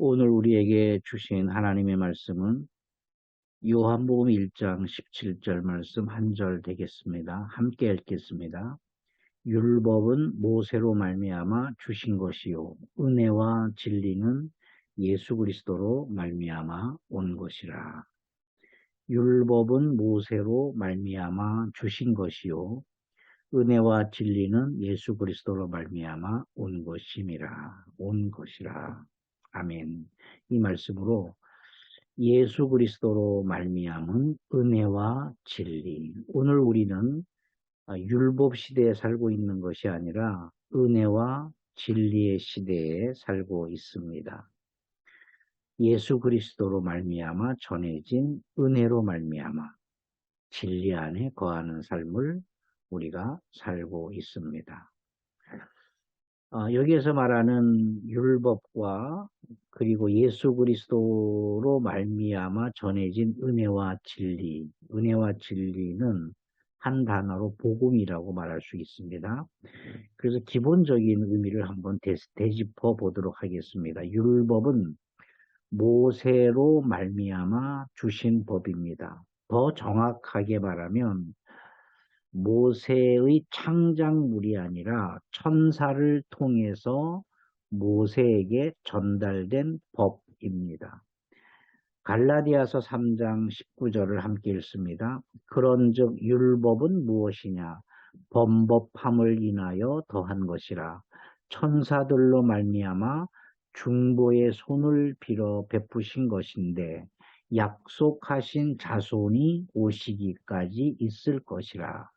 오늘 우리에게 주신 하나님의 말씀은 요한복음 1장 17절 말씀 한 절 되겠습니다. 함께 읽겠습니다. 율법은 모세로 말미암아 주신 것이요 은혜와 진리는 예수 그리스도로 말미암아 온 것이라. 율법은 모세로 말미암아 주신 것이요 은혜와 진리는 예수 그리스도로 말미암아 온 것임이라. 온 것이라. 아멘. 이 말씀으로 예수 그리스도로 말미암은 은혜와 진리. 오늘 우리는 율법 시대에 살고 있는 것이 아니라 은혜와 진리의 시대에 살고 있습니다. 예수 그리스도로 말미암아 전해진 은혜로 말미암아 진리 안에 거하는 삶을 우리가 살고 있습니다. 여기에서 말하는 율법과 그리고 예수 그리스도로 말미암아 전해진 은혜와 진리, 은혜와 진리는 한 단어로 복음이라고 말할 수 있습니다. 그래서 기본적인 의미를 한번 되짚어 보도록 하겠습니다. 율법은 모세로 말미암아 주신 법입니다. 더 정확하게 말하면 모세의 창작물이 아니라 천사를 통해서 모세에게 전달된 법입니다. 갈라디아서 3장 19절을 함께 읽습니다. 그런즉 율법은 무엇이냐? 범법함을 인하여 더한 것이라. 천사들로 말미암아 중보의 손을 빌어 베푸신 것인데 약속하신 자손이 오시기까지 있을 것이라.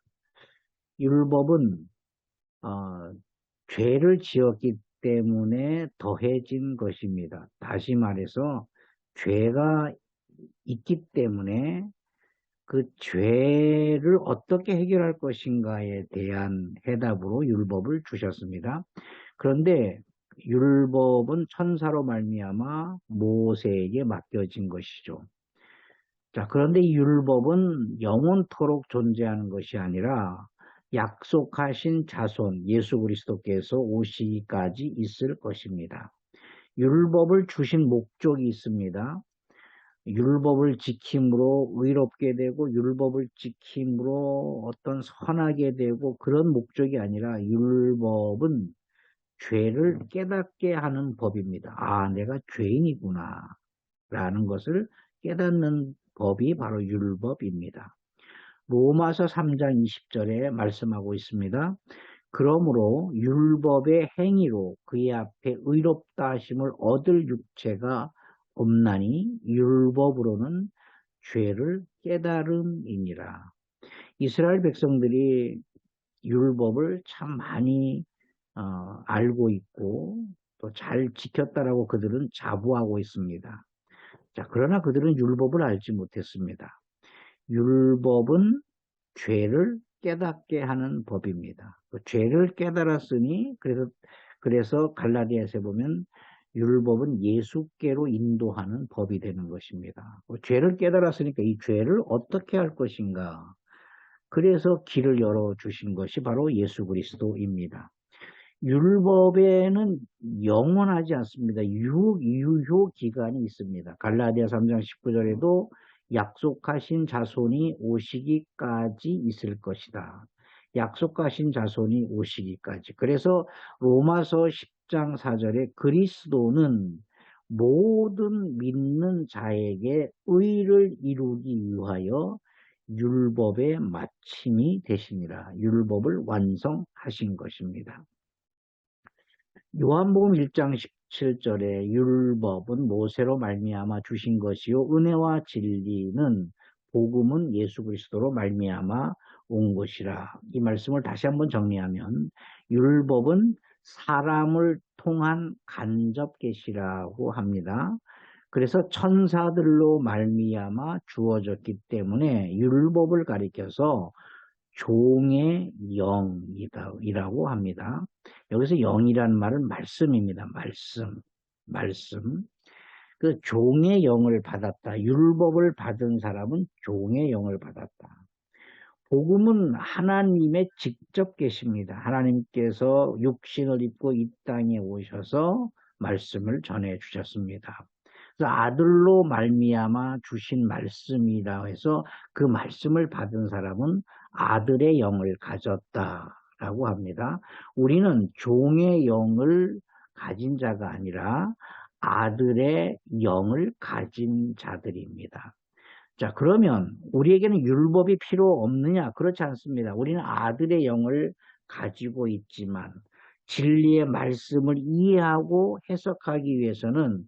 율법은 죄를 지었기 때문에 더해진 것입니다. 다시 말해서 죄가 있기 때문에 그 죄를 어떻게 해결할 것인가에 대한 해답으로 율법을 주셨습니다. 그런데 율법은 천사로 말미암아 모세에게 맡겨진 것이죠. 자, 그런데 이 율법은 영원토록 존재하는 것이 아니라 약속하신 자손 예수 그리스도께서 오시기까지 있을 것입니다. 율법을 주신 목적이 있습니다. 율법을 지킴으로 의롭게 되고 율법을 지킴으로 어떤 선하게 되고 그런 목적이 아니라 율법은 죄를 깨닫게 하는 법입니다. 아, 내가 죄인이구나 라는 것을 깨닫는 법이 바로 율법입니다. 로마서 3장 20절에 말씀하고 있습니다. 그러므로 율법의 행위로 그의 앞에 의롭다 하심을 얻을 육체가 없나니 율법으로는 죄를 깨달음이니라. 이스라엘 백성들이 율법을 참 많이 알고 있고 또 잘 지켰다라고 그들은 자부하고 있습니다. 자, 그러나 그들은 율법을 알지 못했습니다. 율법은 죄를 깨닫게 하는 법입니다. 그 죄를 깨달았으니 그래서 갈라디아서에 보면 율법은 예수께로 인도하는 법이 되는 것입니다. 죄를 깨달았으니까 이 죄를 어떻게 할 것인가? 그래서 길을 열어주신 것이 바로 예수 그리스도입니다. 율법에는 영원하지 않습니다. 유효 기간이 있습니다. 갈라디아 3장 19절에도 약속하신 자손이 오시기까지 있을 것이다. 약속하신 자손이 오시기까지. 그래서 로마서 10장 4절에 그리스도는 모든 믿는 자에게 의를 이루기 위하여 율법의 마침이 되시니라. 율법을 완성하신 것입니다. 요한복음 1장 17절에 율법은 모세로 말미암아 주신 것이요 은혜와 진리는 복음은 예수 그리스도로 말미암아 온 것이라. 이 말씀을 다시 한번 정리하면 율법은 사람을 통한 간접 계시라고 합니다. 그래서 천사들로 말미암아 주어졌기 때문에 율법을 가리켜서 종의 영이라고 합니다. 여기서 영이라는 말은 말씀입니다. 말씀. 그 종의 영을 받았다. 율법을 받은 사람은 종의 영을 받았다. 복음은 하나님의 직접 계십니다. 하나님께서 육신을 입고 이 땅에 오셔서 말씀을 전해 주셨습니다. 그래서 아들로 말미암아 주신 말씀이라 해서 그 말씀을 받은 사람은 아들의 영을 가졌다라고 합니다. 우리는 종의 영을 가진 자가 아니라 아들의 영을 가진 자들입니다. 자, 그러면 우리에게는 율법이 필요 없느냐? 그렇지 않습니다. 우리는 아들의 영을 가지고 있지만 진리의 말씀을 이해하고 해석하기 위해서는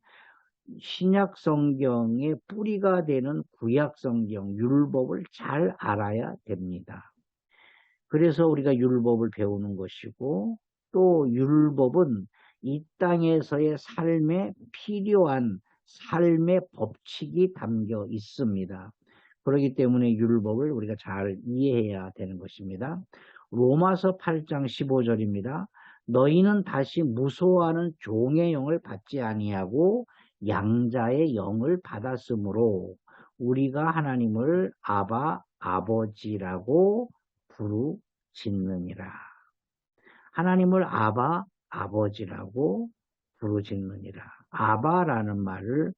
신약 성경의 뿌리가 되는 구약 성경, 율법을 잘 알아야 됩니다. 그래서 우리가 율법을 배우는 것이고, 또 율법은 이 땅에서의 삶에 필요한 삶의 법칙이 담겨 있습니다. 그렇기 때문에 율법을 우리가 잘 이해해야 되는 것입니다. 로마서 8장 15절입니다. 너희는 다시 무소하는 종의 영을 받지 아니하고 양자의 영을 받았으므로 우리가 하나님을 아바 아버지라고 부르짖느니라. 하나님을 아바 아버지라고 부르짖느니라. 아바라는 말을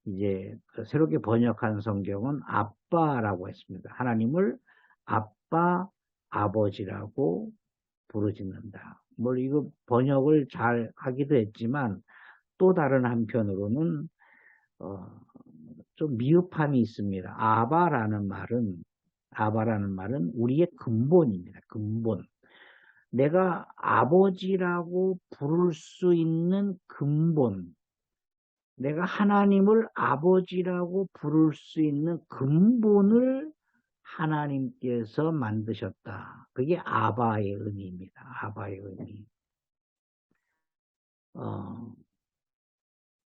이제 새롭게 번역한 성경은 아빠라고 했습니다. 하나님을 아빠 아버지라고 부르짖는다. 이거 번역을 잘 하기도 했지만 또 다른 한편으로는 좀 미흡함이 있습니다. 아바라는 말은 우리의 근본입니다. 근본. 내가 아버지라고 부를 수 있는 근본. 내가 하나님을 아버지라고 부를 수 있는 근본을 하나님께서 만드셨다. 그게 아바의 의미입니다. 아바의 의미.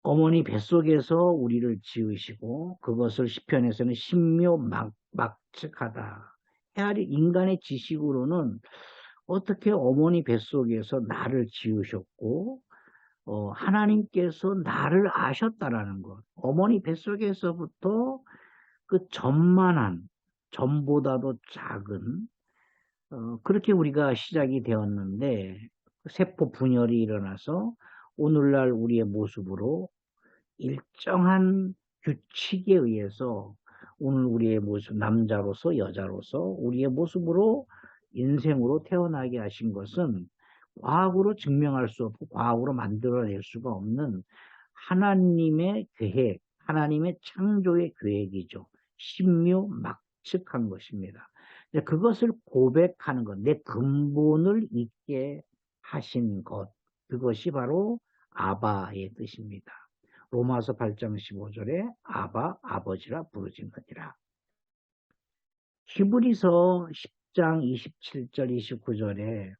어머니 뱃속에서 우리를 지으시고 그것을 시편에서는 신묘막측하다. 헤아리 인간의 지식으로는 어떻게 어머니 뱃속에서 나를 지으셨고 하나님께서 나를 아셨다라는 것. 어머니 뱃속에서부터 그 전만한, 전보다도 작은 그렇게 우리가 시작이 되었는데 세포 분열이 일어나서 오늘날 우리의 모습으로 일정한 규칙에 의해서 오늘 우리의 모습, 남자로서 여자로서 우리의 모습으로 인생으로 태어나게 하신 것은 과학으로 증명할 수 없고 과학으로 만들어낼 수가 없는 하나님의 계획, 하나님의 창조의 계획이죠. 신묘막측한 것입니다. 그것을 고백하는 것, 내 근본을 있게 하신 것, 그것이 바로 아바의 뜻입니다. 로마서 8장 15절에 아바, 아버지라 부르짖느니라. 히브리서 10장 27절 29절에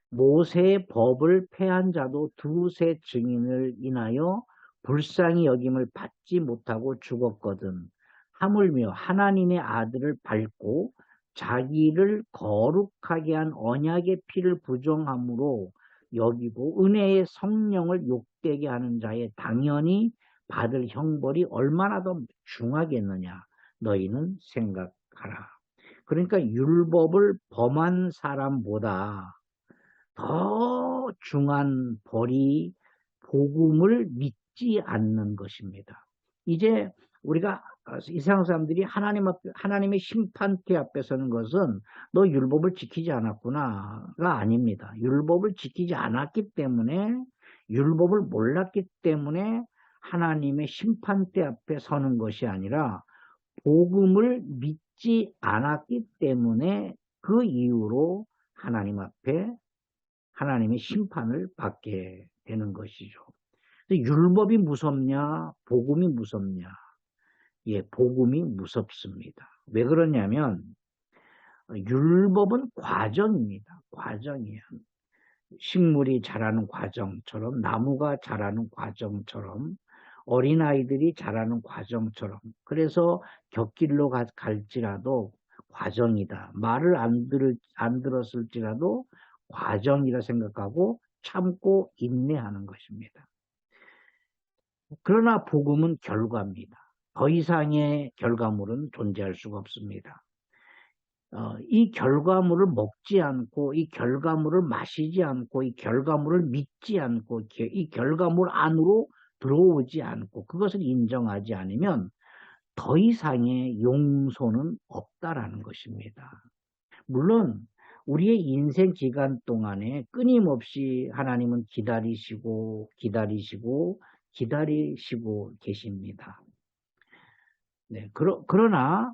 모세의 법을 폐한 자도 두세 증인을 인하여 불쌍히 여김을 받지 못하고 죽었거든. 하물며 하나님의 아들을 밟고 자기를 거룩하게 한 언약의 피를 부정함으로 여기고 은혜의 성령을 욕되게 하는 자의 당연히 받을 형벌이 얼마나 더 중하겠느냐 너희는 생각하라. 그러니까 율법을 범한 사람보다 더 중한 벌이 복음을 믿지 않는 것입니다. 이제 우리가 이 세상 사람들이 하나님의 심판대 앞에 서는 것은 너 율법을 지키지 않았구나가 아닙니다. 율법을 지키지 않았기 때문에 율법을 몰랐기 때문에 하나님의 심판대 앞에 서는 것이 아니라 복음을 믿지 않았기 때문에 그 이유로 하나님 앞에 하나님의 심판을 받게 되는 것이죠. 율법이 무섭냐? 복음이 무섭냐? 예, 복음이 무섭습니다. 왜 그러냐면 율법은 과정입니다. 과정이에요. 식물이 자라는 과정처럼 나무가 자라는 과정처럼 어린아이들이 자라는 과정처럼 그래서 곁길로 갈지라도 과정이다. 말을 안 들었을지라도 과정이라 생각하고 참고 인내하는 것입니다. 그러나 복음은 결과입니다. 더 이상의 결과물은 존재할 수가 없습니다. 이 결과물을 먹지 않고, 이 결과물을 마시지 않고, 이 결과물을 믿지 않고, 이 결과물 안으로 들어오지 않고, 그것을 인정하지 않으면 더 이상의 용서는 없다라는 것입니다. 물론 우리의 인생 기간 동안에 끊임없이 하나님은 기다리시고 기다리시고 기다리시고 계십니다. 네, 그러나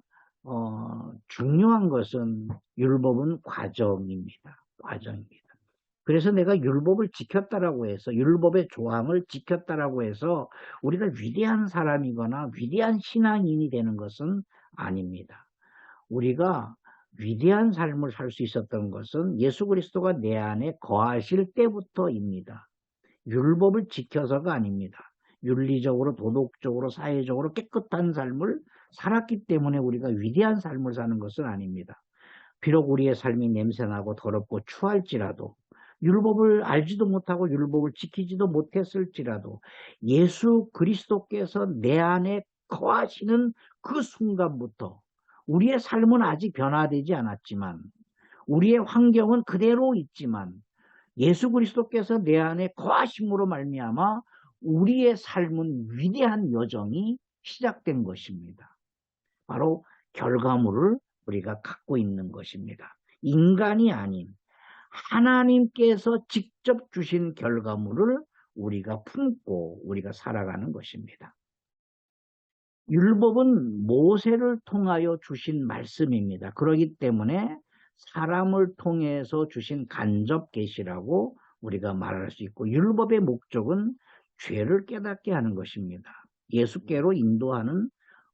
중요한 것은 율법은 과정입니다. 과정입니다. 그래서 내가 율법을 지켰다라고 해서, 율법의 조항을 지켰다라고 해서 우리가 위대한 사람이거나 위대한 신앙인이 되는 것은 아닙니다. 우리가 위대한 삶을 살 수 있었던 것은 예수 그리스도가 내 안에 거하실 때부터입니다. 율법을 지켜서가 아닙니다. 윤리적으로, 도덕적으로, 사회적으로 깨끗한 삶을 살았기 때문에 우리가 위대한 삶을 사는 것은 아닙니다. 비록 우리의 삶이 냄새나고 더럽고 추할지라도, 율법을 알지도 못하고 율법을 지키지도 못했을지라도, 예수 그리스도께서 내 안에 거하시는 그 순간부터 우리의 삶은 아직 변화되지 않았지만, 우리의 환경은 그대로 있지만, 예수 그리스도께서 내 안에 거하심으로 말미암아 우리의 삶은 위대한 여정이 시작된 것입니다. 바로 결과물을 우리가 갖고 있는 것입니다. 인간이 아닌 하나님께서 직접 주신 결과물을 우리가 품고 우리가 살아가는 것입니다. 율법은 모세를 통하여 주신 말씀입니다. 그렇기 때문에 사람을 통해서 주신 간접 계시라고 우리가 말할 수 있고, 율법의 목적은 죄를 깨닫게 하는 것입니다. 예수께로 인도하는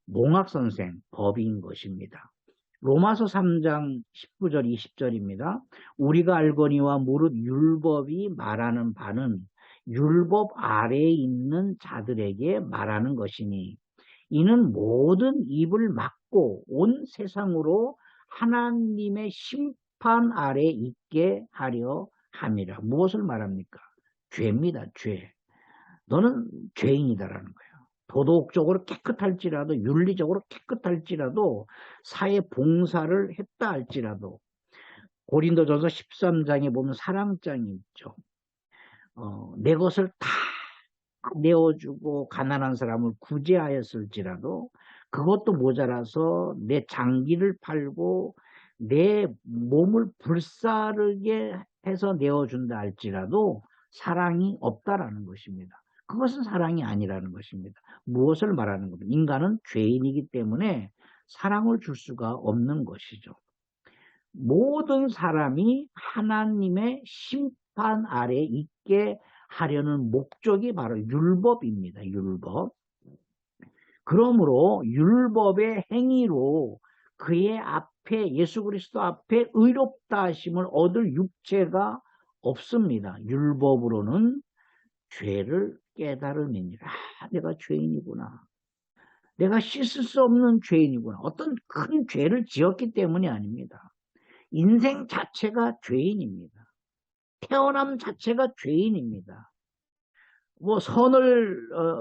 몽학선생, 법인 것입니다. 로마서 3장 19절 20절입니다. 우리가 알거니와 무릇 율법이 말하는 바는 율법 아래에 있는 자들에게 말하는 것이니, 이는 모든 입을 막고 온 세상으로 하나님의 심판 아래 있게 하려 함이라. 무엇을 말합니까? 죄입니다. 죄. 너는 죄인이다라는 거예요. 도덕적으로 깨끗할지라도, 윤리적으로 깨끗할지라도, 사회 봉사를 했다 할지라도, 고린도전서 13장에 보면 사랑장이 있죠. 내 것을 다 내어주고 가난한 사람을 구제하였을지라도 그것도 모자라서 내 장기를 팔고 내 몸을 불사르게 해서 내어준다 할지라도 사랑이 없다라는 것입니다. 그것은 사랑이 아니라는 것입니다. 무엇을 말하는 겁니까? 인간은 죄인이기 때문에 사랑을 줄 수가 없는 것이죠. 모든 사람이 하나님의 심판 아래 있게 하려는 목적이 바로 율법입니다. 율법. 그러므로 율법의 행위로 그의 앞에, 예수 그리스도 앞에 의롭다 하심을 얻을 육체가 없습니다. 율법으로는 죄를 깨달음이니라. 내가 죄인이구나. 내가 씻을 수 없는 죄인이구나. 어떤 큰 죄를 지었기 때문이 아닙니다. 인생 자체가 죄인입니다. 태어남 자체가 죄인입니다.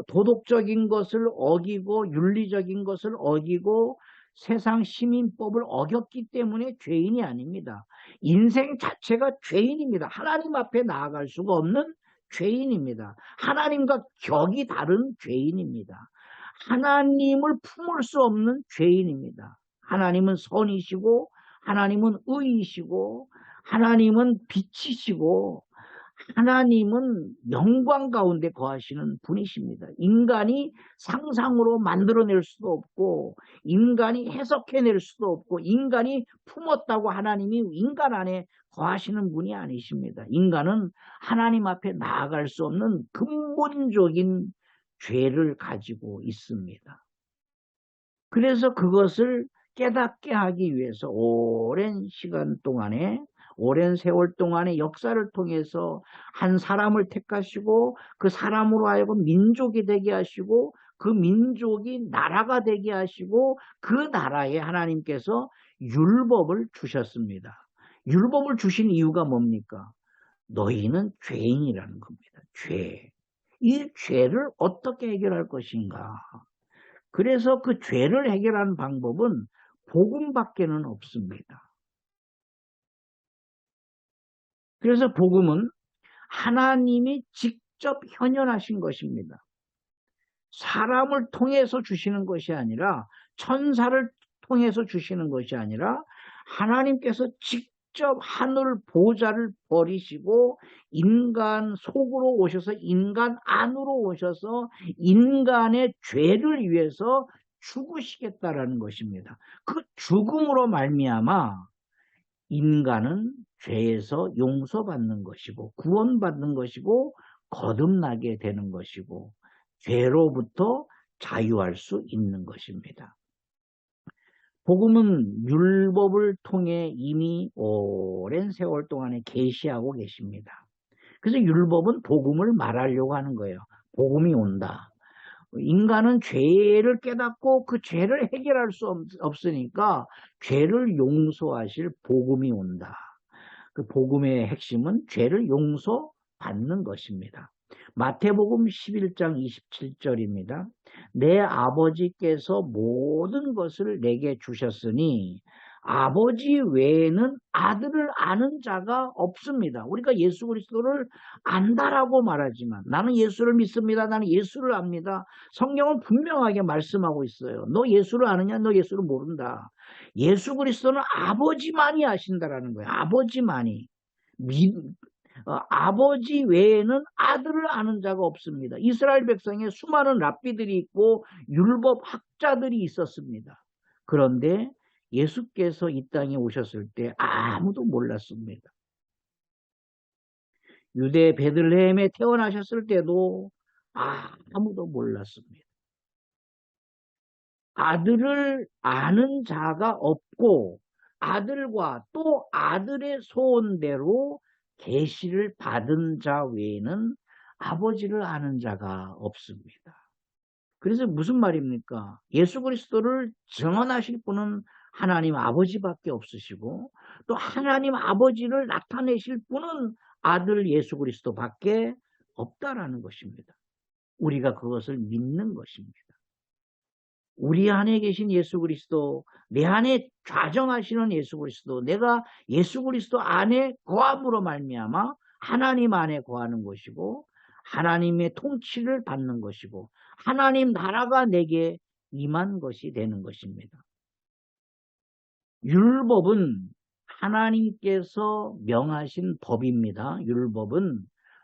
도덕적인 것을 어기고 윤리적인 것을 어기고 세상 시민법을 어겼기 때문에 죄인이 아닙니다. 인생 자체가 죄인입니다. 하나님 앞에 나아갈 수가 없는 죄인입니다. 하나님과 격이 다른 죄인입니다. 하나님을 품을 수 없는 죄인입니다. 하나님은 선이시고 하나님은 의이시고 하나님은 빛이시고 하나님은 영광 가운데 거하시는 분이십니다. 인간이 상상으로 만들어낼 수도 없고 인간이 해석해낼 수도 없고 인간이 품었다고 하나님이 인간 안에 거하시는 분이 아니십니다. 인간은 하나님 앞에 나아갈 수 없는 근본적인 죄를 가지고 있습니다. 그래서 그것을 깨닫게 하기 위해서 오랜 시간 동안에, 오랜 세월 동안의 역사를 통해서 한 사람을 택하시고 그 사람으로 하여금 민족이 되게 하시고 그 민족이 나라가 되게 하시고 그 나라에 하나님께서 율법을 주셨습니다. 율법을 주신 이유가 뭡니까? 너희는 죄인이라는 겁니다. 죄. 이 죄를 어떻게 해결할 것인가? 그래서 그 죄를 해결하는 방법은 복음밖에는 없습니다. 그래서 복음은 하나님이 직접 현현하신 것입니다. 사람을 통해서 주시는 것이 아니라, 천사를 통해서 주시는 것이 아니라 하나님께서 직접 하늘 보좌를 버리시고 인간 속으로 오셔서, 인간 안으로 오셔서 인간의 죄를 위해서 죽으시겠다라는 것입니다. 그 죽음으로 말미암아 인간은 죄에서 용서받는 것이고 구원받는 것이고 거듭나게 되는 것이고 죄로부터 자유할 수 있는 것입니다. 복음은 율법을 통해 이미 오랜 세월 동안에 계시하고 계십니다. 그래서 율법은 복음을 말하려고 하는 거예요. 복음이 온다. 인간은 죄를 깨닫고 그 죄를 해결할 수 없으니까 죄를 용서하실 복음이 온다. 그 복음의 핵심은 죄를 용서받는 것입니다. 마태복음 11장 27절입니다. 내 아버지께서 모든 것을 내게 주셨으니 아버지 외에는 아들을 아는 자가 없습니다. 우리가 예수 그리스도를 안다라고 말하지만 나는 예수를 믿습니다. 나는 예수를 압니다. 성경은 분명하게 말씀하고 있어요. 너 예수를 아느냐? 너 예수를 모른다. 예수 그리스도는 아버지만이 아신다라는 거예요. 아버지만이. 아버지 외에는 아들을 아는 자가 없습니다. 이스라엘 백성에 수많은 랍비들이 있고 율법 학자들이 있었습니다. 그런데 예수께서 이 땅에 오셨을 때 아무도 몰랐습니다. 유대 베들레헴에 태어나셨을 때도 아무도 몰랐습니다. 아들을 아는 자가 없고 아들과 또 아들의 소원대로 계시를 받은 자 외에는 아버지를 아는 자가 없습니다. 그래서 무슨 말입니까? 예수 그리스도를 증언하실 분은 하나님 아버지밖에 없으시고 또 하나님 아버지를 나타내실 분은 아들 예수 그리스도밖에 없다라는 것입니다. 우리가 그것을 믿는 것입니다. 우리 안에 계신 예수 그리스도, 내 안에 좌정하시는 예수 그리스도, 내가 예수 그리스도 안에 거함으로 말미암아 하나님 안에 거하는 것이고 하나님의 통치를 받는 것이고 하나님 나라가 내게 임한 것이 되는 것입니다. 율법은 하나님께서 명하신 법입니다. 율법은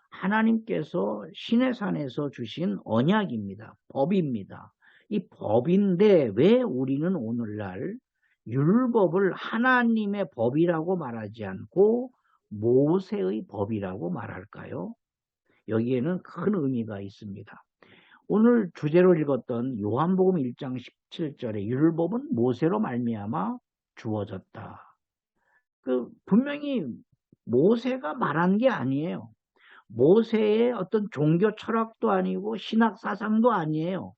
하나님께서 시내산에서 주신 언약입니다. 법입니다. 이 법인데 왜 우리는 오늘날 율법을 하나님의 법이라고 말하지 않고 모세의 법이라고 말할까요? 여기에는 큰 의미가 있습니다. 오늘 주제로 읽었던 요한복음 1장 17절에 율법은 모세로 말미암아 주어졌다. 분명히 모세가 말한 게 아니에요. 모세의 어떤 종교 철학도 아니고 신학 사상도 아니에요.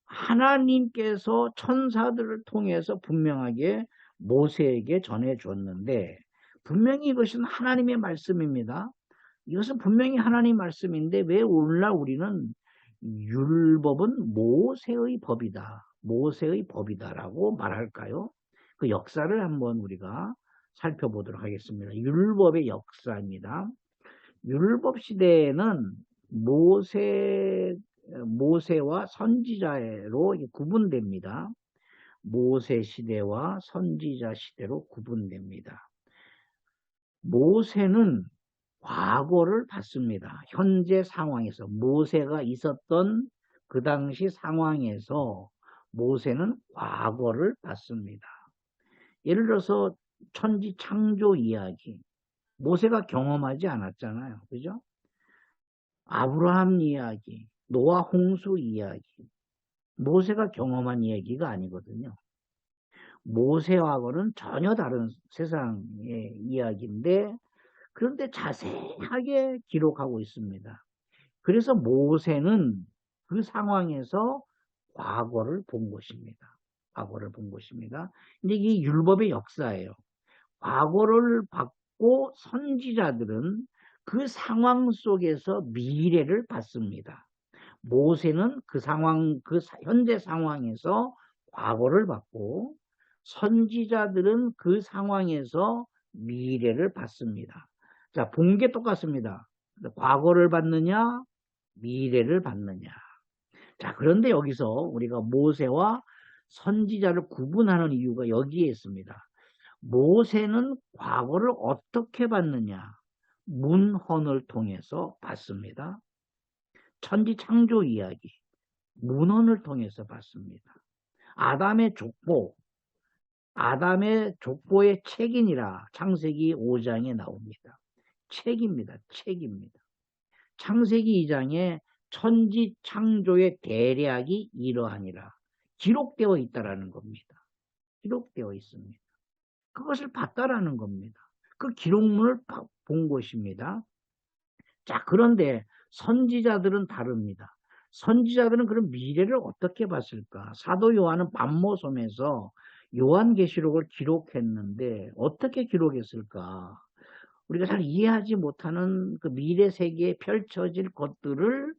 하나님께서 천사들을 통해서 분명하게 모세에게 전해줬는데 분명히 이것은 하나님의 말씀입니다. 이것은 분명히 하나님 말씀인데 왜 오늘날 우리는 율법은 모세의 법이다. 모세의 법이다라고 말할까요? 그 역사를 한번 우리가 살펴보도록 하겠습니다. 율법의 역사입니다. 율법 시대에는 모세와 선지자로 구분됩니다. 모세 시대와 선지자 시대로 구분됩니다. 모세는 과거를 봤습니다. 현재 상황에서 모세가 있었던 그 당시 상황에서 모세는 과거를 봤습니다. 예를 들어서 천지 창조 이야기, 모세가 경험하지 않았잖아요. 그죠? 아브라함 이야기, 노아 홍수 이야기, 모세가 경험한 이야기가 아니거든요. 모세하고는 전혀 다른 세상의 이야기인데 그런데 자세하게 기록하고 있습니다. 그래서 모세는 그 상황에서 과거를 본 것입니다. 과거를 본 것입니다. 근데 이게 율법의 역사예요. 과거를 봤고 선지자들은 그 상황 속에서 미래를 봤습니다. 모세는 그 현재 상황에서 과거를 봤고 선지자들은 그 상황에서 미래를 받습니다. 자, 본 게 똑같습니다. 과거를 받느냐, 미래를 받느냐. 자, 그런데 여기서 우리가 모세와 선지자를 구분하는 이유가 여기에 있습니다. 모세는 과거를 어떻게 받느냐? 문헌을 통해서 받습니다. 천지 창조 이야기, 문헌을 통해서 받습니다. 아담의 족보의 책이니라 창세기 5장에 나옵니다. 책입니다. 책입니다. 창세기 2장에 천지 창조의 대략이 이러하니라 기록되어 있다라는 겁니다. 기록되어 있습니다. 그것을 봤다라는 겁니다. 그 기록문을 본 것입니다. 자, 그런데 선지자들은 다릅니다. 선지자들은 그런 미래를 어떻게 봤을까? 사도 요한은 반모섬에서 요한계시록을 기록했는데 어떻게 기록했을까? 우리가 잘 이해하지 못하는 그 미래 세계에 펼쳐질 것들을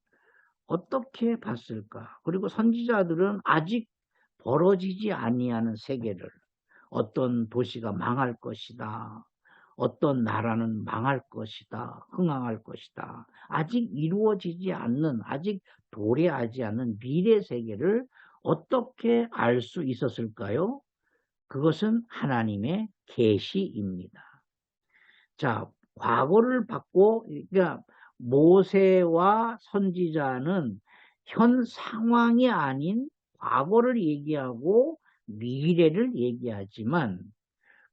어떻게 봤을까? 그리고 선지자들은 아직 벌어지지 아니하는 세계를 어떤 도시가 망할 것이다. 어떤 나라는 망할 것이다. 흥황할 것이다. 아직 이루어지지 않는, 아직 도래하지 않는 미래 세계를 어떻게 알 수 있었을까요? 그것은 하나님의 계시입니다. 자, 과거를 받고, 그러니까 모세와 선지자는 현 상황이 아닌 과거를 얘기하고 미래를 얘기하지만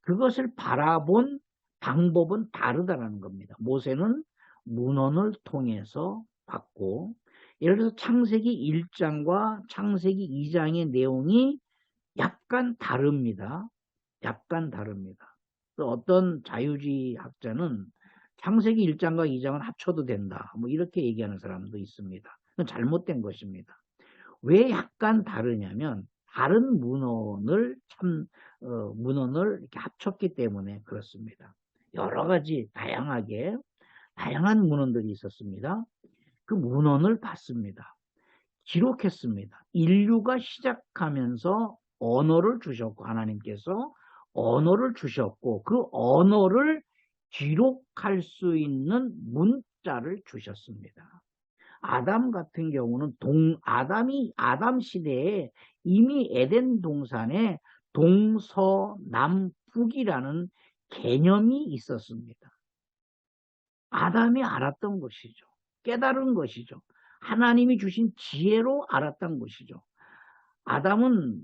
그것을 바라본 방법은 다르다는 겁니다. 모세는 문헌을 통해서 봤고, 예를 들어서 창세기 1장과 창세기 2장의 내용이 약간 다릅니다. 약간 다릅니다. 어떤 자유주의 학자는 창세기 1장과 2장은 합쳐도 된다. 뭐 이렇게 얘기하는 사람도 있습니다. 그건 잘못된 것입니다. 왜 약간 다르냐면 다른 문헌을 이렇게 합쳤기 때문에 그렇습니다. 여러 가지 다양한 문헌들이 있었습니다. 그 문헌을 봤습니다. 기록했습니다. 인류가 시작하면서 언어를 주셨고 하나님께서 언어를 주셨고 그 언어를 기록할 수 있는 문자를 주셨습니다. 아담 같은 경우는 아담 시대에 이미 에덴 동산에 동서남북이라는 개념이 있었습니다. 아담이 알았던 것이죠. 깨달은 것이죠. 하나님이 주신 지혜로 알았던 것이죠. 아담은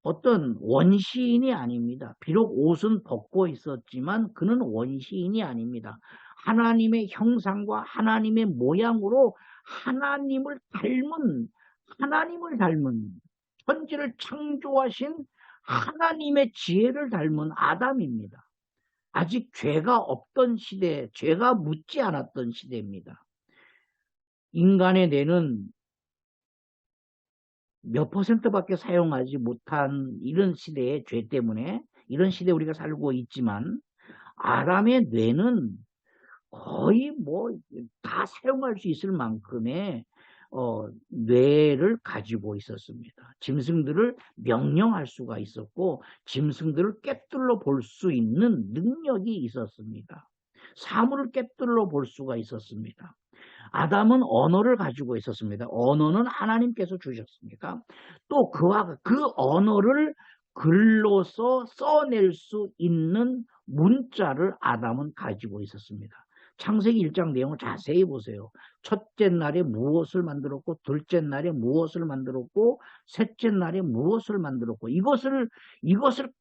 어떤 원시인이 아닙니다. 비록 옷은 벗고 있었지만 그는 원시인이 아닙니다. 하나님의 형상과 하나님의 모양으로 하나님을 닮은 천지를 창조하신 하나님의 지혜를 닮은 아담입니다. 아직 죄가 없던 시대, 죄가 묻지 않았던 시대입니다. 인간의 뇌는 몇 %밖에 사용하지 못한 이런 시대의 죄 때문에 이런 시대에 우리가 살고 있지만 아담의 뇌는 거의 뭐 다 사용할 수 있을 만큼의 뇌를 가지고 있었습니다. 짐승들을 명령할 수가 있었고 짐승들을 꿰뚫어 볼 수 있는 능력이 있었습니다. 사물을 꿰뚫어 볼 수가 있었습니다. 아담은 언어를 가지고 있었습니다. 언어는 하나님께서 주셨습니다. 또 그 언어를 글로서 써낼 수 있는 문자를 아담은 가지고 있었습니다. 창세기 1장 내용을 자세히 보세요. 첫째 날에 무엇을 만들었고 둘째 날에 무엇을 만들었고 셋째 날에 무엇을 만들었고 이것을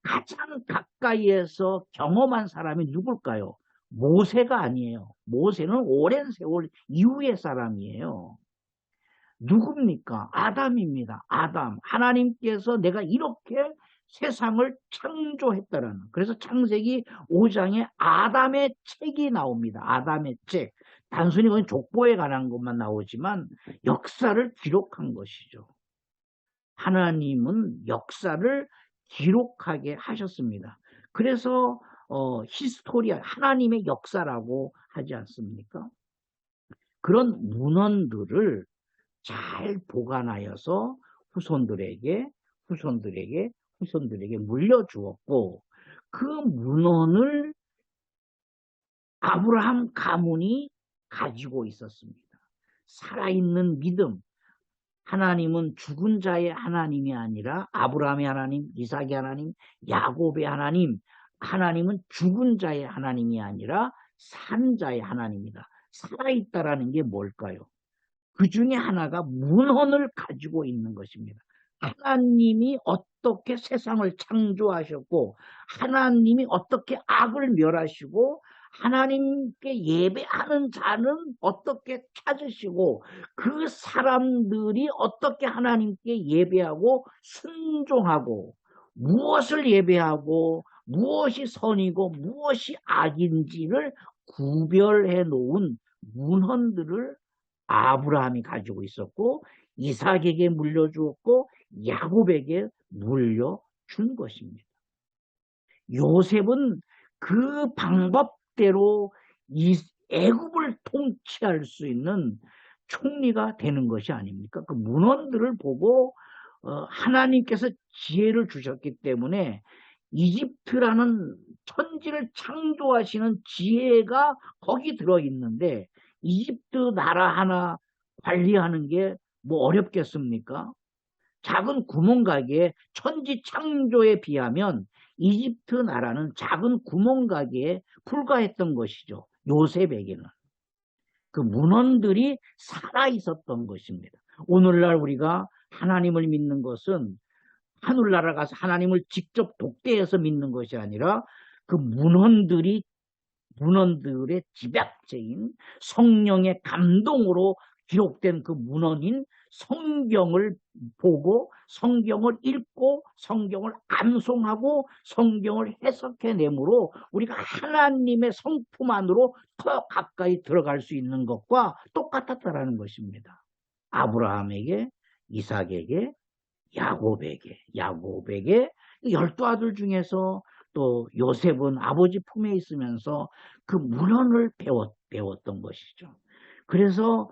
가장 가까이에서 경험한 사람이 누굴까요? 모세가 아니에요. 모세는 오랜 세월 이후의 사람이에요. 누굽니까? 아담입니다. 아담. 하나님께서 내가 이렇게 세상을 창조했다라는. 그래서 창세기 5장에 아담의 책이 나옵니다. 아담의 책. 단순히 그건 족보에 관한 것만 나오지만 역사를 기록한 것이죠. 하나님은 역사를 기록하게 하셨습니다. 그래서 히스토리아, 하나님의 역사라고 하지 않습니까? 그런 문헌들을 잘 보관하여서 후손들에게 물려주었고 그 문헌을 아브라함 가문이 가지고 있었습니다. 살아있는 믿음. 하나님은 죽은 자의 하나님이 아니라 아브라함의 하나님, 이삭의 하나님, 야곱의 하나님. 하나님은 죽은 자의 하나님이 아니라 산 자의 하나님이다. 살아있다라는 게 뭘까요? 그 중에 하나가 문헌을 가지고 있는 것입니다. 하나님이 어떻게 세상을 창조하셨고, 하나님이 어떻게 악을 멸하시고, 하나님께 예배하는 자는 어떻게 찾으시고, 그 사람들이 어떻게 하나님께 예배하고 순종하고, 무엇을 예배하고, 무엇이 선이고, 무엇이 악인지를 구별해 놓은 문헌들을 아브라함이 가지고 있었고, 이삭에게 물려주었고, 야곱에게 물려준 것입니다. 요셉은 그 방법대로 이 애굽을 통치할 수 있는 총리가 되는 것이 아닙니까? 그 문헌들을 보고 하나님께서 지혜를 주셨기 때문에 이집트라는 천지를 창조하시는 지혜가 거기 들어있는데, 이집트 나라 하나 관리하는 게 뭐 어렵겠습니까? 작은 구멍가게에 천지 창조에 비하면 이집트 나라는 작은 구멍가게에 불과했던 것이죠. 요셉에게는. 그 문헌들이 살아있었던 것입니다. 오늘날 우리가 하나님을 믿는 것은 하늘나라 가서 하나님을 직접 독대해서 믿는 것이 아니라 그 문헌들의 집약체인 성령의 감동으로 기록된 그 문헌인 성경을 보고, 성경을 읽고, 성경을 암송하고, 성경을 해석해내므로 우리가 하나님의 성품 안으로 더 가까이 들어갈 수 있는 것과 똑같았다라는 것입니다. 아브라함에게, 이삭에게, 야곱에게 12아들 중에서 또 요셉은 아버지 품에 있으면서 그 문헌을 배웠던 것이죠. 그래서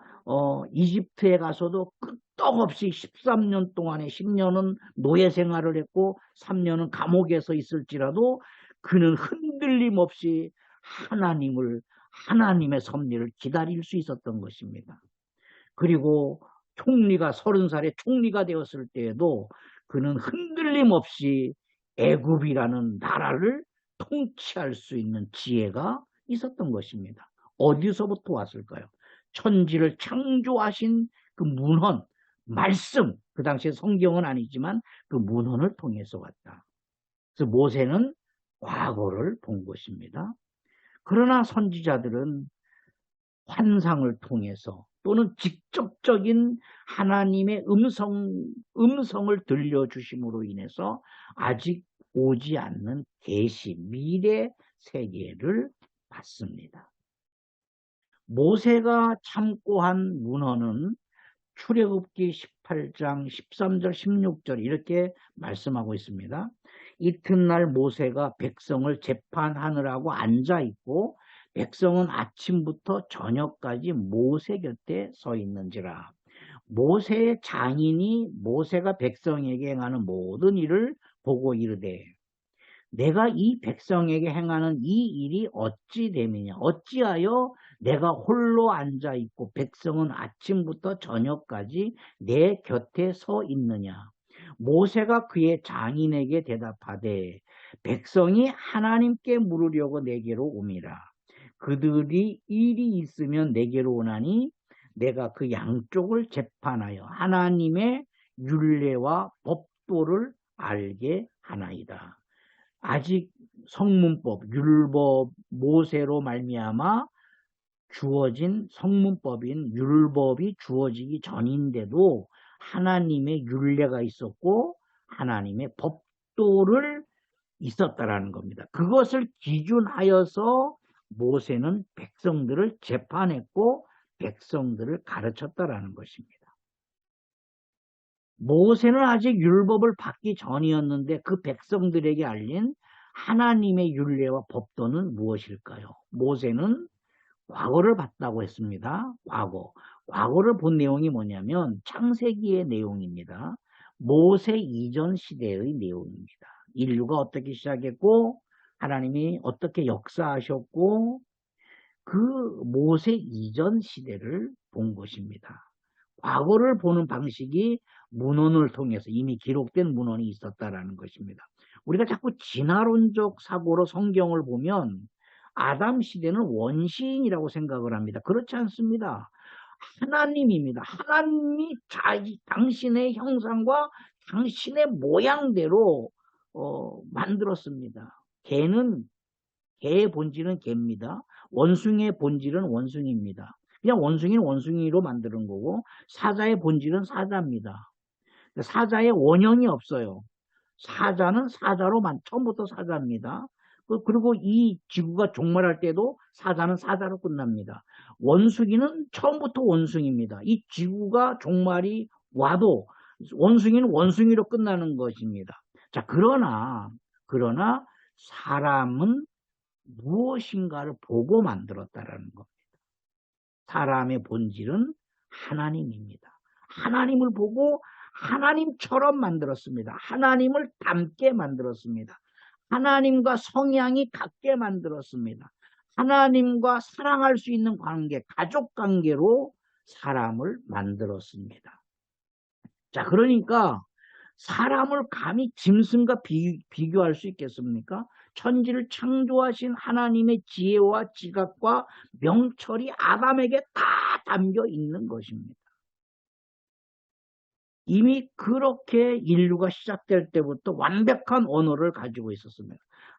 이집트에 가서도 끄떡없이 13년 동안에 10년은 노예 생활을 했고 3년은 감옥에서 있을지라도 그는 흔들림 없이 하나님의 섭리를 기다릴 수 있었던 것입니다. 그리고 30살에 총리가 되었을 때에도 그는 흔들림 없이 애굽이라는 나라를 통치할 수 있는 지혜가 있었던 것입니다. 어디서부터 왔을까요? 천지를 창조하신 그 문헌, 말씀, 그 당시에 성경은 아니지만 그 문헌을 통해서 왔다. 그래서 모세는 과거를 본 것입니다. 그러나 선지자들은 환상을 통해서 또는 직접적인 하나님의 음성을 들려주심으로 인해서 아직 오지 않는 계시, 미래 세계를 봤습니다. 모세가 참고한 문헌은 출애굽기 18장 13절 16절 이렇게 말씀하고 있습니다. 이튿날 모세가 백성을 재판하느라고 앉아있고 백성은 아침부터 저녁까지 모세 곁에 서 있는지라. 모세의 장인이 모세가 백성에게 행하는 모든 일을 보고 이르되, 내가 이 백성에게 행하는 이 일이 어찌 됨이냐? 어찌하여 내가 홀로 앉아있고 백성은 아침부터 저녁까지 내 곁에 서 있느냐? 모세가 그의 장인에게 대답하되, 백성이 하나님께 물으려고 내게로 오미라. 그들이 일이 있으면 내게로 오나니 내가 그 양쪽을 재판하여 하나님의 율례와 법도를 알게 하나이다. 아직 성문법, 율법, 모세로 말미암아 주어진 성문법인 율법이 주어지기 전인데도 하나님의 율례가 있었고 하나님의 법도를 있었다라는 겁니다. 그것을 기준하여서 모세는 백성들을 재판했고 백성들을 가르쳤다라는 것입니다. 모세는 아직 율법을 받기 전이었는데 그 백성들에게 알린 하나님의 율례와 법도는 무엇일까요? 모세는 과거를 봤다고 했습니다. 과거를 본 내용이 뭐냐면 창세기의 내용입니다. 모세 이전 시대의 내용입니다. 인류가 어떻게 시작했고 하나님이 어떻게 역사하셨고 그 모세 이전 시대를 본 것입니다. 과거를 보는 방식이 문헌을 통해서 이미 기록된 문헌이 있었다라는 것입니다. 우리가 자꾸 진화론적 사고로 성경을 보면 아담 시대는 원시인이라고 생각을 합니다. 그렇지 않습니다. 하나님입니다. 하나님이 당신의 형상과 당신의 모양대로 만들었습니다. 개의 본질은 개입니다. 원숭이의 본질은 원숭이입니다. 그냥 원숭이는 원숭이로 만드는 거고 사자의 본질은 사자입니다. 사자의 원형이 없어요. 사자는 처음부터 사자입니다. 그리고 이 지구가 종말할 때도 사자는 사자로 끝납니다. 원숭이는 처음부터 원숭이입니다. 이 지구가 종말이 와도 원숭이는 원숭이로 끝나는 것입니다. 자, 그러나 사람은 무엇인가를 보고 만들었다라는 겁니다. 사람의 본질은 하나님입니다. 하나님을 보고 하나님처럼 만들었습니다. 하나님을 닮게 만들었습니다. 하나님과 성향이 같게 만들었습니다. 하나님과 사랑할 수 있는 관계, 가족 관계로 사람을 만들었습니다. 자, 그러니까 사람을 감히 짐승과 비교할 수 있겠습니까? 천지를 창조하신 하나님의 지혜와 지각과 명철이 아담에게 다 담겨 있는 것입니다. 이미 그렇게 인류가 시작될 때부터 완벽한 언어를 가지고 있었습니다.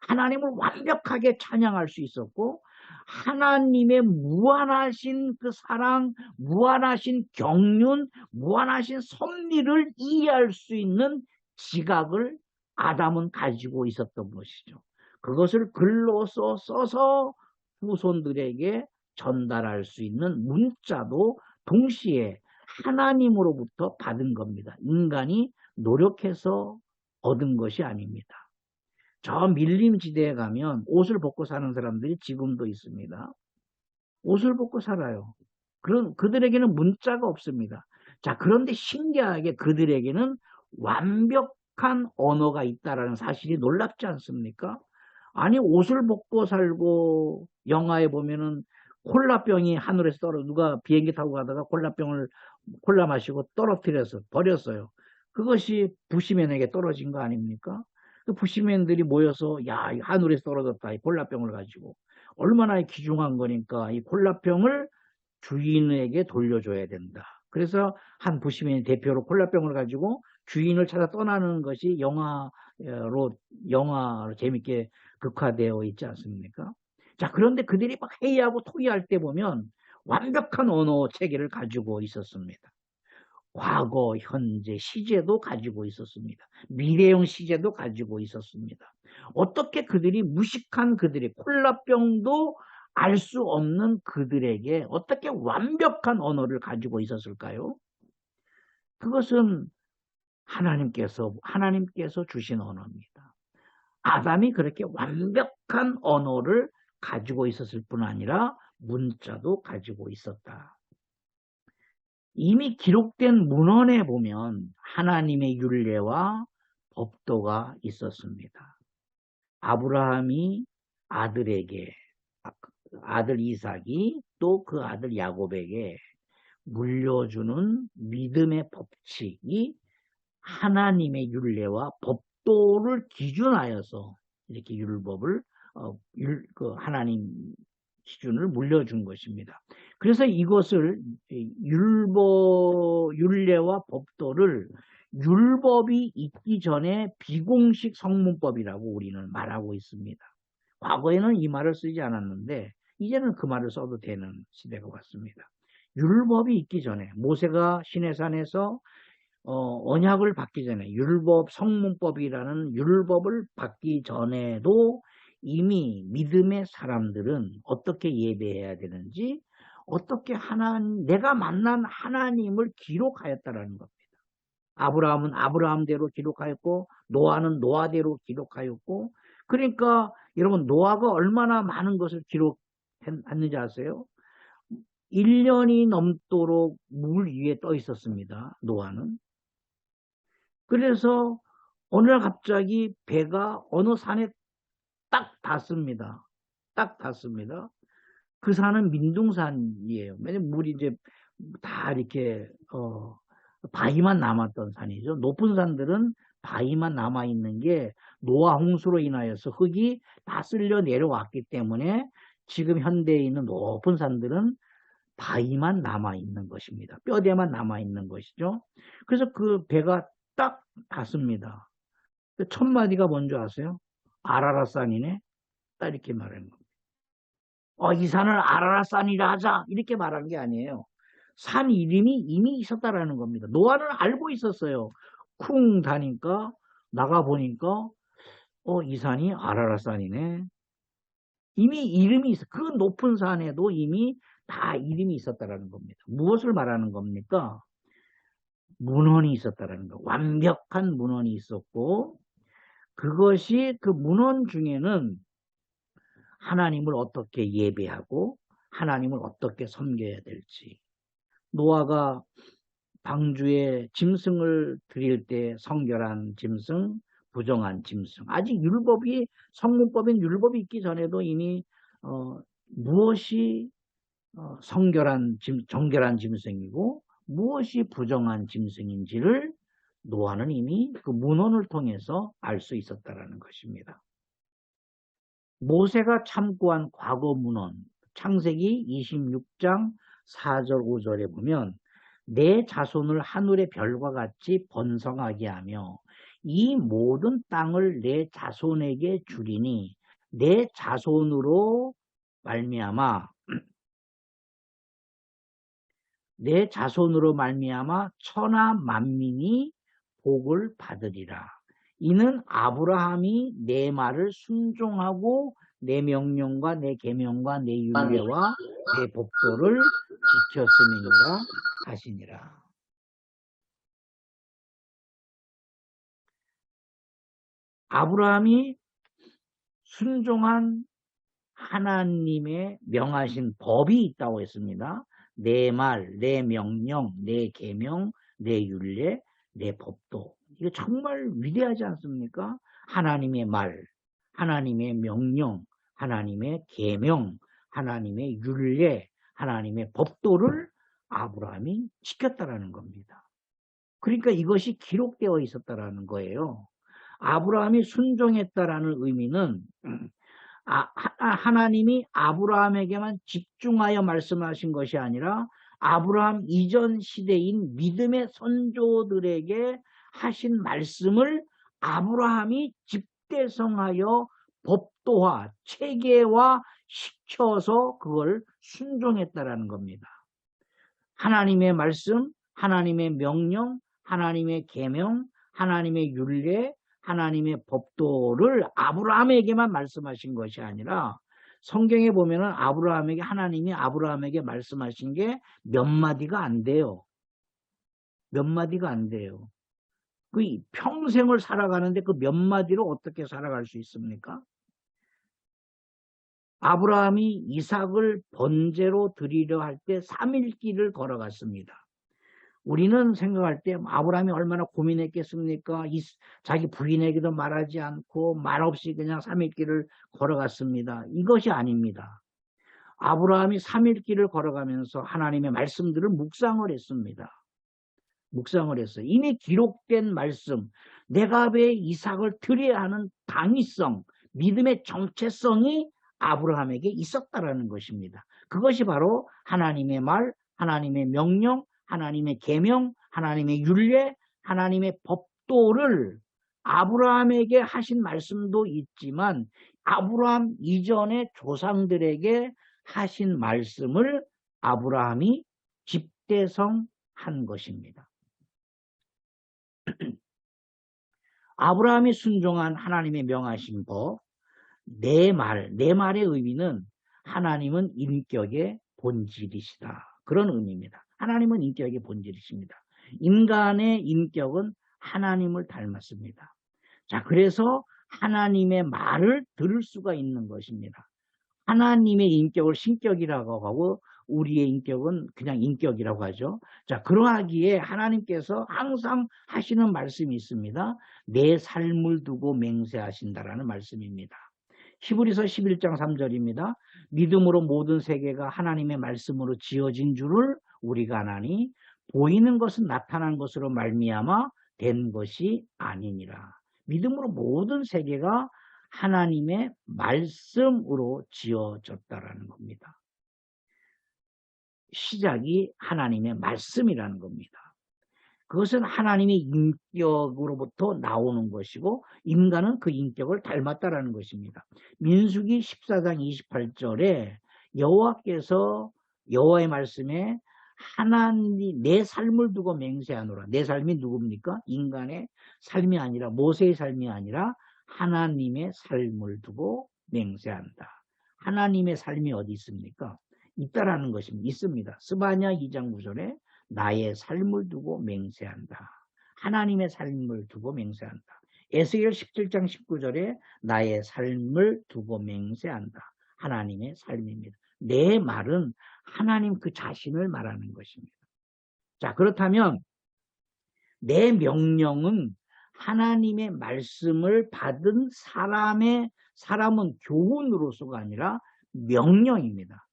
하나님을 완벽하게 찬양할 수 있었고 하나님의 무한하신 그 사랑, 무한하신 경륜, 무한하신 섭리를 이해할 수 있는 지각을 아담은 가지고 있었던 것이죠. 그것을 글로 써서 후손들에게 전달할 수 있는 문자도 동시에 하나님으로부터 받은 겁니다. 인간이 노력해서 얻은 것이 아닙니다. 저 밀림지대에 가면 옷을 벗고 사는 사람들이 지금도 있습니다. 옷을 벗고 살아요. 그들에게는 문자가 없습니다. 자, 그런데 신기하게 그들에게는 완벽한 언어가 있다는 사실이 놀랍지 않습니까? 아니, 옷을 벗고 살고 영화에 보면은 콜라병이 하늘에서 누가 비행기 타고 가다가 콜라 마시고 떨어뜨려서 버렸어요. 그것이 부시맨에게 떨어진 거 아닙니까? 그 부시맨들이 모여서 야, 하늘에서 떨어졌다. 이 콜라병을 가지고 얼마나 귀중한 거니까 이 콜라병을 주인에게 돌려줘야 된다. 그래서 한 부시맨 대표로 콜라병을 가지고 주인을 찾아 떠나는 것이 영화로 재밌게 극화되어 있지 않습니까? 자, 그런데 그들이 막 회의하고 토의할 때 보면 완벽한 언어 체계를 가지고 있었습니다. 과거, 현재, 시제도 가지고 있었습니다. 미래형 시제도 가지고 있었습니다. 어떻게 그들이 무식한 그들의 콜라병도 알 수 없는 그들에게 어떻게 완벽한 언어를 가지고 있었을까요? 그것은 하나님께서 주신 언어입니다. 아담이 그렇게 완벽한 언어를 가지고 있었을 뿐 아니라 문자도 가지고 있었다. 이미 기록된 문헌에 보면 하나님의 율례와 법도가 있었습니다. 아브라함이 아들에게, 아들 이삭이 또 그 아들 야곱에게 물려주는 믿음의 법칙이 하나님의 율례와 법도를 기준하여서 이렇게 하나님 기준을 물려준 것입니다. 그래서 이것을 율례와 법도를 율법이 있기 전에 비공식 성문법이라고 우리는 말하고 있습니다. 과거에는 이 말을 쓰지 않았는데 이제는 그 말을 써도 되는 시대가 왔습니다. 율법이 있기 전에 모세가 시내산에서 언약을 받기 전에 성문법이라는 율법을 받기 전에도 이미 믿음의 사람들은 어떻게 예배해야 되는지 어떻게 내가 만난 하나님을 기록하였다라는 겁니다. 아브라함은 아브라함대로 기록하였고 노아는 노아대로 기록하였고 그러니까 여러분 노아가 얼마나 많은 것을 기록했는지 아세요? 1년이 넘도록 물 위에 떠 있었습니다. 노아는. 그래서 어느 날 갑자기 배가 어느 산에 딱 닿습니다. 딱 닿습니다. 그 산은 민둥산이에요. 왜냐면 물이 이제 다 이렇게 바위만 남았던 산이죠. 높은 산들은 바위만 남아 있는 게 노화 홍수로 인하여서 흙이 다 쓸려 내려왔기 때문에 지금 현대에 있는 높은 산들은 바위만 남아 있는 것입니다. 뼈대만 남아 있는 것이죠. 그래서 그 배가 딱 닿습니다. 첫 마디가 뭔지 아세요? 아라라산이네. 딱 이렇게 말하는 겁니다. 이 산을 아라라산이라 하자 이렇게 말한 게 아니에요. 산 이름이 이미 있었다라는 겁니다. 노아는 알고 있었어요. 쿵 다니까 나가 보니까 이 산이 아라라산이네. 이미 이름이 있어. 그 높은 산에도 이미 다 이름이 있었다라는 겁니다. 무엇을 말하는 겁니까? 문헌이 있었다라는 거. 완벽한 문헌이 있었고 그것이 그 문헌 중에는 하나님을 어떻게 예배하고 하나님을 어떻게 섬겨야 될지 노아가 방주에 짐승을 드릴 때 성결한 짐승, 부정한 짐승. 아직 율법이 성문법인 율법이 있기 전에도 이미 무엇이 정결한 짐승이고 무엇이 부정한 짐승인지를 노아는 이미 그 문헌을 통해서 알 수 있었다라는 것입니다. 모세가 참고한 과거 문헌 창세기 26장 4절 5절에 보면 내 자손을 하늘의 별과 같이 번성하게 하며 이 모든 땅을 내 자손에게 주리니 내 자손으로 말미암아 천하 만민이 복을 받으리라. 이는 아브라함이 내 말을 순종하고 내 명령과 내 계명과 내 율례와 내 법도를 지켰음이니라 하시니라. 아브라함이 순종한 하나님의 명하신 법이 있다고 했습니다. 내 말, 내 명령, 내 계명, 내 율례, 내 법도. 이거 정말 위대하지 않습니까? 하나님의 말, 하나님의 명령, 하나님의 계명, 하나님의 율례, 하나님의 법도를 아브라함이 지켰다라는 겁니다. 그러니까 이것이 기록되어 있었다라는 거예요. 아브라함이 순종했다라는 의미는 하나님이 아브라함에게만 집중하여 말씀하신 것이 아니라 아브라함 이전 시대인 믿음의 선조들에게 하신 말씀을 아브라함이 집대성하여 법도화, 체계화 시켜서 그걸 순종했다라는 겁니다. 하나님의 말씀, 하나님의 명령, 하나님의 계명, 하나님의 율례, 하나님의 법도를 아브라함에게만 말씀하신 것이 아니라 성경에 보면은 하나님이 아브라함에게 말씀하신 게 몇 마디가 안 돼요. 몇 마디가 안 돼요. 그 평생을 살아가는데 그 몇 마디로 어떻게 살아갈 수 있습니까? 아브라함이 이삭을 번제로 드리려 할 때 3일 길을 걸어갔습니다. 우리는 생각할 때 아브라함이 얼마나 고민했겠습니까? 자기 부인에게도 말하지 않고 말없이 그냥 3일 길을 걸어갔습니다. 이것이 아닙니다. 아브라함이 3일 길을 걸어가면서 하나님의 말씀들을 묵상을 했습니다. 묵상을 했어요. 이미 기록된 말씀, 내가 왜 이삭을 드려야 하는 당위성, 믿음의 정체성이 아브라함에게 있었다라는 것입니다. 그것이 바로 하나님의 말, 하나님의 명령, 하나님의 계명, 하나님의 율례, 하나님의 법도를 아브라함에게 하신 말씀도 있지만 아브라함 이전의 조상들에게 하신 말씀을 아브라함이 집대성한 것입니다. 아브라함이 순종한 하나님의 명하신 법, 내 말의 의미는 하나님은 인격의 본질이시다. 그런 의미입니다. 하나님은 인격의 본질이십니다. 인간의 인격은 하나님을 닮았습니다. 자, 그래서 하나님의 말을 들을 수가 있는 것입니다. 하나님의 인격을 신격이라고 하고 우리의 인격은 그냥 인격이라고 하죠. 자, 그러하기에 하나님께서 항상 하시는 말씀이 있습니다. 내 삶을 두고 맹세하신다라는 말씀입니다. 히브리서 11장 3절입니다. 믿음으로 모든 세계가 하나님의 말씀으로 지어진 줄을 우리가 아나니 보이는 것은 나타난 것으로 말미암아 된 것이 아니니라. 믿음으로 모든 세계가 하나님의 말씀으로 지어졌다라는 겁니다. 시작이 하나님의 말씀이라는 겁니다. 그것은 하나님의 인격으로부터 나오는 것이고 인간은 그 인격을 닮았다라는 것입니다. 민수기 14장 28절에 여호와께서 여호와의 말씀에 하나님 내 삶을 두고 맹세하노라. 내 삶이 누굽니까? 인간의 삶이 아니라 모세의 삶이 아니라 하나님의 삶을 두고 맹세한다. 하나님의 삶이 어디 있습니까? 있다라는 것입니다. 있습니다. 스바냐 2장 9절에 나의 삶을 두고 맹세한다. 하나님의 삶을 두고 맹세한다. 에스겔 17장 19절에 나의 삶을 두고 맹세한다. 하나님의 삶입니다. 내 말은 하나님 그 자신을 말하는 것입니다. 자, 그렇다면 내 명령은 하나님의 말씀을 받은 사람은 교훈으로서가 아니라 명령입니다.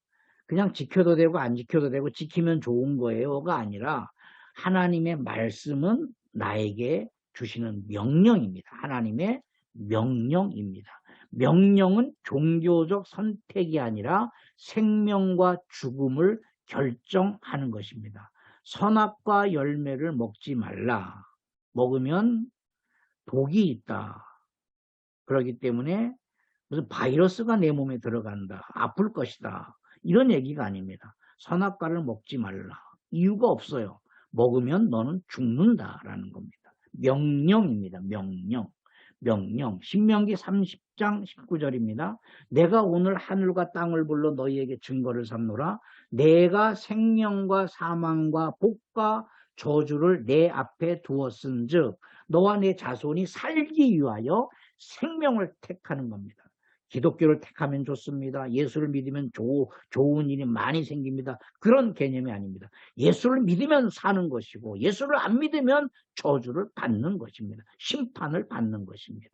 그냥 지켜도 되고 안 지켜도 되고 지키면 좋은 거예요가 아니라 하나님의 말씀은 나에게 주시는 명령입니다. 하나님의 명령입니다. 명령은 종교적 선택이 아니라 생명과 죽음을 결정하는 것입니다. 선악과 열매를 먹지 말라. 먹으면 독이 있다. 그렇기 때문에 무슨 바이러스가 내 몸에 들어간다. 아플 것이다. 이런 얘기가 아닙니다. 선악과를 먹지 말라. 이유가 없어요. 먹으면 너는 죽는다라는 겁니다. 명령입니다. 명령. 신명기 30장 19절입니다. 내가 오늘 하늘과 땅을 불러 너희에게 증거를 삼노라. 내가 생명과 사망과 복과 저주를 내 앞에 두었은즉 너와 내 자손이 살기 위하여 생명을 택하는 겁니다. 기독교를 택하면 좋습니다. 예수를 믿으면 좋은 일이 많이 생깁니다. 그런 개념이 아닙니다. 예수를 믿으면 사는 것이고 예수를 안 믿으면 저주를 받는 것입니다. 심판을 받는 것입니다.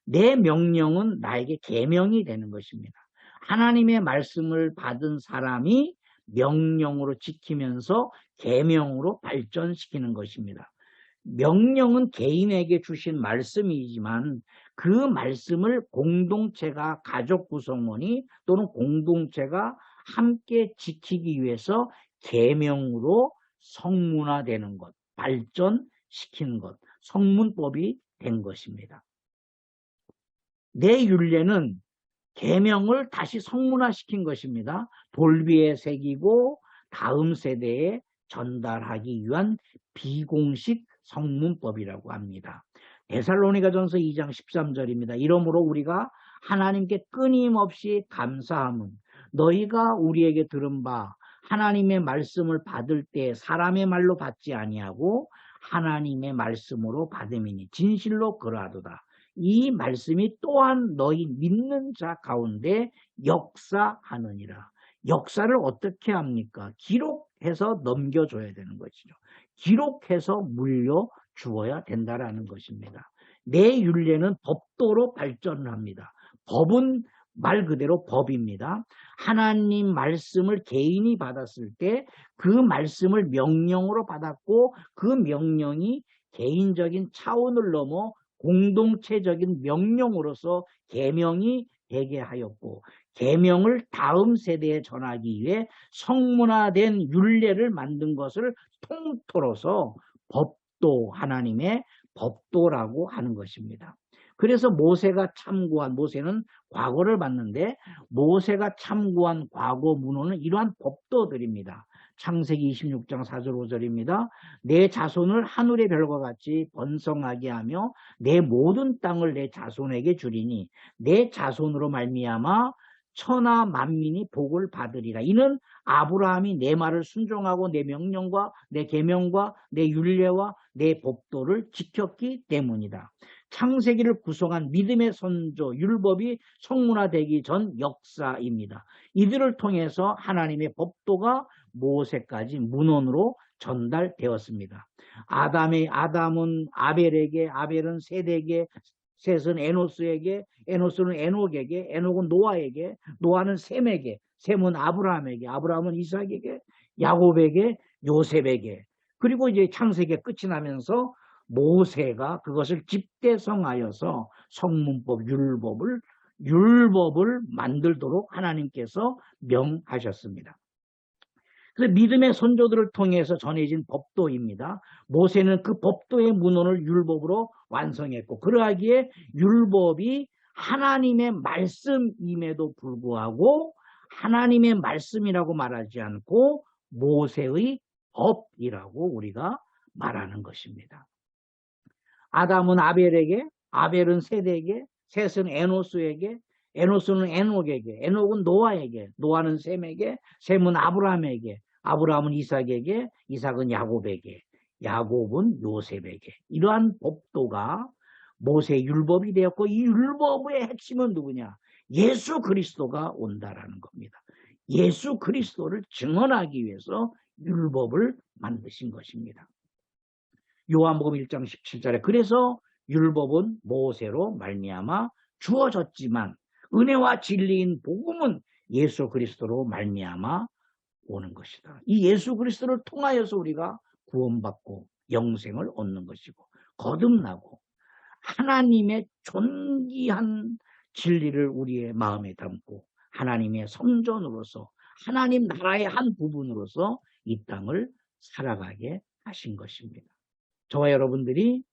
내 명령은 나에게 계명이 되는 것입니다. 하나님의 말씀을 받은 사람이 명령으로 지키면서 계명으로 발전시키는 것입니다. 명령은 개인에게 주신 말씀이지만 그 말씀을 공동체가 가족 구성원이 또는 공동체가 함께 지키기 위해서 계명으로 성문화되는 것, 발전시키는 것, 성문법이 된 것입니다. 내 율례는 계명을 다시 성문화시킨 것입니다. 돌비에 새기고 다음 세대에 전달하기 위한 비공식 성문법이라고 합니다. 데살로니가전서 2장 13절입니다. 이러므로 우리가 하나님께 끊임없이 감사함은 너희가 우리에게 들은 바 하나님의 말씀을 받을 때 사람의 말로 받지 아니하고 하나님의 말씀으로 받음이니 진실로 그러하도다. 이 말씀이 또한 너희 믿는 자 가운데 역사하느니라. 역사를 어떻게 합니까? 기록해서 넘겨줘야 되는 것이죠. 기록해서 물려주어야 된다라는 것입니다. 내 율례는 법도로 발전을 합니다. 법은 말 그대로 법입니다. 하나님 말씀을 개인이 받았을 때 그 말씀을 명령으로 받았고 그 명령이 개인적인 차원을 넘어 공동체적인 명령으로서 계명이 되게 하였고 계명을 다음 세대에 전하기 위해 성문화된 율례를 만든 것을 통틀어서 법도, 하나님의 법도라고 하는 것입니다. 그래서 모세가 참고한, 모세는 과거를 봤는데 모세가 참고한 과거 문헌은 이러한 법도들입니다. 창세기 26장 4절 5절입니다. 내 자손을 하늘의 별과 같이 번성하게 하며 내 모든 땅을 내 자손에게 주리니 내 자손으로 말미암아 천하 만민이 복을 받으리라. 이는 아브라함이 내 말을 순종하고 내 명령과 내 계명과 내 율례와 내 법도를 지켰기 때문이다. 창세기를 구성한 믿음의 선조 율법이 성문화되기 전 역사입니다. 이들을 통해서 하나님의 법도가 모세까지 문헌으로 전달되었습니다. 아담은 아벨에게, 아벨은 셋에게, 셋은 에노스에게, 에노스는 에녹에게, 에녹은 노아에게, 노아는 셈에게, 셈은 아브라함에게, 아브라함은 이삭에게, 야곱에게, 요셉에게. 그리고 이제 창세기 끝이 나면서 모세가 그것을 집대성하여서 성문법, 율법을 만들도록 하나님께서 명하셨습니다. 그래서 믿음의 선조들을 통해서 전해진 법도입니다. 모세는 그 법도의 문헌을 율법으로 완성했고, 그러하기에 율법이 하나님의 말씀임에도 불구하고 하나님의 말씀이라고 말하지 않고 모세의 법이라고 우리가 말하는 것입니다. 아담은 아벨에게, 아벨은 셋에게, 셋은 에노스에게, 에노스는 에녹에게, 에녹은 노아에게, 노아는 셈에게, 셈은 아브라함에게, 아브라함은 이삭에게, 이삭은 야곱에게, 야곱은 요셉에게. 이러한 법도가 모세 율법이 되었고, 이 율법의 핵심은 누구냐? 예수 그리스도가 온다라는 겁니다. 예수 그리스도를 증언하기 위해서 율법을 만드신 것입니다. 요한복음 1장 17절에 그래서 율법은 모세로 말미암아 주어졌지만 은혜와 진리인 복음은 예수 그리스도로 말미암아 오는 것이다. 이 예수 그리스도를 통하여서 우리가 구원받고 영생을 얻는 것이고 거듭나고 하나님의 존귀한 진리를 우리의 마음에 담고 하나님의 성전으로서 하나님 나라의 한 부분으로서 이 땅을 살아가게 하신 것입니다. 저와 여러분들이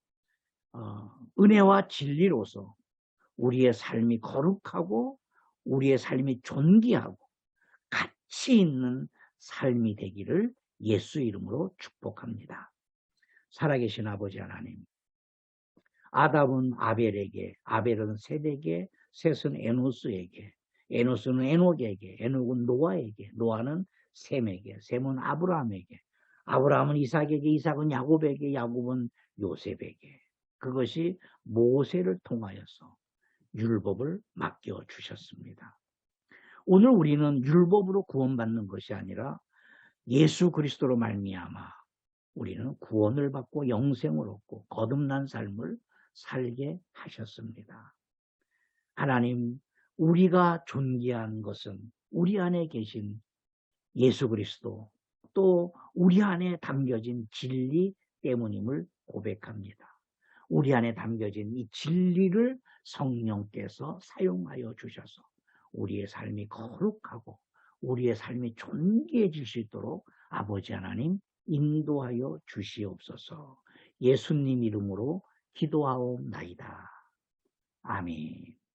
은혜와 진리로서 우리의 삶이 거룩하고 우리의 삶이 존귀하고 가치 있는 삶이 되기를 예수 이름으로 축복합니다. 살아계신 아버지 하나님, 아담은 아벨에게, 아벨은 셋에게, 셋은 에노스에게, 에노스는 에녹에게, 에녹은 노아에게, 노아는 셈에게, 셈은 아브라함에게, 아브라함은 이삭에게, 이삭은 야곱에게, 야곱은 요셉에게. 그것이 모세를 통하여서 율법을 맡겨주셨습니다. 오늘 우리는 율법으로 구원받는 것이 아니라 예수 그리스도로 말미암아 우리는 구원을 받고 영생을 얻고 거듭난 삶을 살게 하셨습니다. 하나님, 우리가 존귀한 것은 우리 안에 계신 예수 그리스도, 또 우리 안에 담겨진 진리 때문임을 고백합니다. 우리 안에 담겨진 이 진리를 성령께서 사용하여 주셔서 우리의 삶이 거룩하고 우리의 삶이 존귀해질 수 있도록 아버지 하나님 인도하여 주시옵소서. 예수님 이름으로 기도하옵나이다. 아멘.